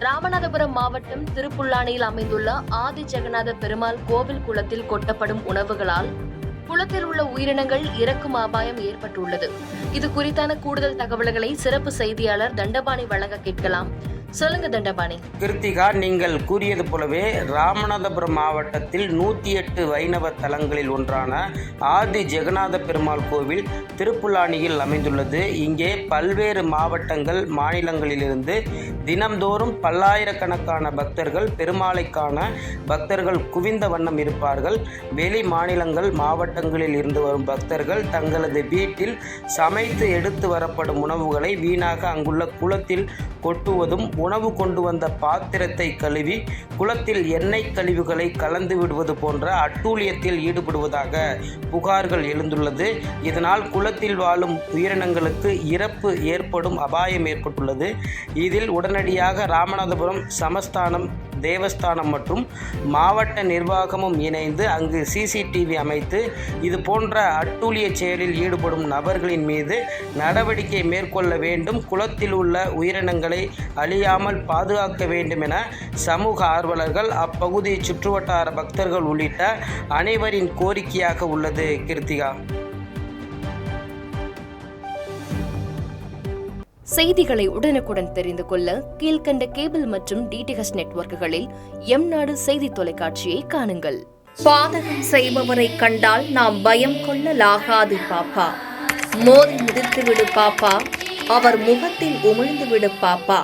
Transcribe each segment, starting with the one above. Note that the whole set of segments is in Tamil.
ராமநாதபுரம் மாவட்டம் திருப்புல்லானியில் அமைந்துள்ள ஆதி ஜெகநாத பெருமாள் கோவில் குளத்தில் கொட்டப்படும் உணவுகளால் குளத்தில் உள்ள உயிரினங்கள் இறக்கும் அபாயம் ஏற்பட்டுள்ளது. இது குறித்தான கூடுதல் தகவல்களை சிறப்பு செய்தியாளர் தண்டபாணி வழங்க கேட்கலாம். சொல்லுங்க தண்டபாணி. கிருத்திகா, நீங்கள் கூறியது போலவே ராமநாதபுரம் மாவட்டத்தில் 108 வைணவ தலங்களில் ஒன்றான ஆதி ஜெகநாத பெருமாள் கோவில் திருப்புல்லானியில் அமைந்துள்ளது. இங்கே பல்வேறு மாவட்டங்கள் மாநிலங்களிலிருந்து தினம்தோறும் பல்லாயிரக்கணக்கான பக்தர்கள் பெருமாளை காண பக்தர்கள் குவிந்த வண்ணம் இருப்பார்கள். வெளி மாநிலங்கள் மாவட்டங்களில் இருந்து வரும் பக்தர்கள் தங்களது வீட்டில் சமைத்து எடுத்து வரப்படும் உணவுகளை வீணாக அங்குள்ள குளத்தில் கொட்டுவதும், உணவு கொண்டு வந்த பாத்திரத்தை கழுவி குளத்தில் எண்ணெய் கழிவுகளை கலந்து விடுவது போன்ற அட்டூழியத்தில் ஈடுபடுவதாக புகார்கள் எழுந்துள்ளது. இதனால் குளத்தில் வாழும் உயிரினங்களுக்கு இறப்பு ஏற்படும் அபாயம் ஏற்பட்டுள்ளது. இதில் உடனடியாக ராமநாதபுரம் சமஸ்தானம், தேவஸ்தானம் மற்றும் மாவட்ட நிர்வாகமும் இணைந்து அங்கு சிசிடிவி அமைத்து இது போன்ற அட்டூழிய செயலில் ஈடுபடும் நபர்களின் மீது நடவடிக்கை மேற்கொள்ள வேண்டும். குளத்தில் உள்ள உயிரினங்களை அழியாமல் பாதுகாக்க வேண்டும் என சமூக ஆர்வலர்கள், அப்பகுதி சுற்றுவட்டார பக்தர்கள் உள்ளிட்ட அனைவரின் கோரிக்கையாக உள்ளது. கிருத்திகா, செய்திகளை உடனுக்குடன் தெரிந்து கொள்ள கீழ்கண்ட கேபிள் மற்றும் டிடிஹெச் நெட்வொர்க்குகளில் எம்நாடு செய்தி தொலைக்காட்சியை காணுங்கள். பாதகம் செய்பவரை கண்டால் நாம் பயம் கொள்ளலாகாது பாப்பா. மோதி மிதித்துவிடு பாப்பா, அவர் முகத்தில் உமிழ்ந்துவிடு பாப்பா.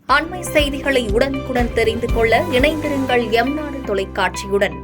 அண்மை செய்திகளை உடனுக்குடன் தெரிந்து கொள்ள இணைந்திருங்கள் எம்நாடு தொலைக்காட்சியுடன்.